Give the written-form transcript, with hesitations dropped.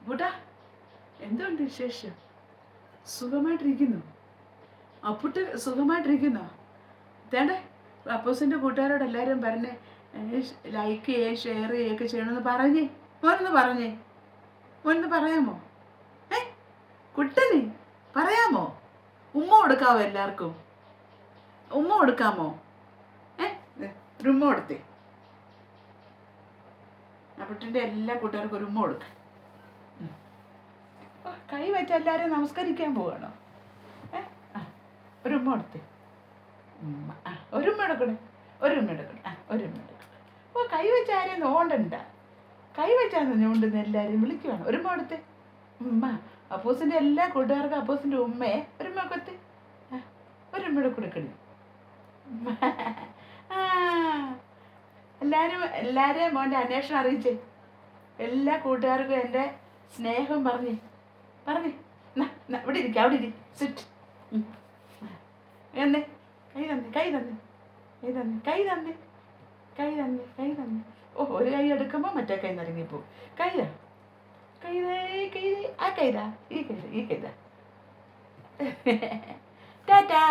അപ്പൂട്ടാ, എന്തുണ്ട് വിശേഷം? സുഖമായിട്ടിരിക്കുന്നു. അപ്പുട്ട് സുഖമായിട്ടിരിക്കുന്നോ? തേണ്ടേ അപ്പൂസിൻ്റെ കൂട്ടുകാരോട് എല്ലാവരും പറഞ്ഞേ, ലൈക്ക് ചെയ്യുക ഷെയർ ചെയ്യുകയൊക്കെ ചെയ്യണമെന്ന് പറഞ്ഞേ. മോനൊന്ന് പറയാമോ? കുട്ടനി പറയാമോ? ഉമ്മ കൊടുക്കാവോ? എല്ലാവർക്കും ഉമ്മ കൊടുക്കാമോ? ഒരു ഉമ്മ കൊടുത്തേ. അപ്പുട്ടിൻ്റെ എല്ലാ കൂട്ടുകാർക്കും ഒരു ഉമ്മ കൊടുക്കാം. കൈ വെച്ച് എല്ലാവരും നമസ്കരിക്കാൻ പോവാണോ? ഒരു ഉമ്മ കൊടുത്തേ. ഒരു ഉമ്മ എടുക്കണേ. കൈ വെച്ച് ആരെയും നോണ്ടണ്ട. കൈ വെച്ചാന്ന് ഞോണ്ടെന്ന് എല്ലാവരും വിളിക്കുവാണ്. ഒരു ഉമ്മ കൊടുത്തേ. ഉമ്മ അപ്പൂസിൻ്റെ എല്ലാ കൂട്ടുകാർക്കും അപ്പൂസിൻ്റെ ഉമ്മയെ ഒരു ഉമ്മ കൊടുത്തേ. ഒരു ഉമ്മയുടെ കൊടുക്കണേ. എല്ലാവരെയും മോൻ്റെ അന്വേഷണം അറിയിച്ചേ. എല്ലാ കൂട്ടുകാർക്കും എൻ്റെ സ്നേഹം പറഞ്ഞേ. ഇവിടെ ഇരിക്കും. സിറ്റ്. എന്നേ കൈ തന്നെ. ഓ, ഒരു കൈ എടുക്കുമ്പോൾ മറ്റേ കൈ നിറങ്ങിപ്പോ. കൈതാ ആ കൈതാ ഈ കൈതാ ടാറ്റാ.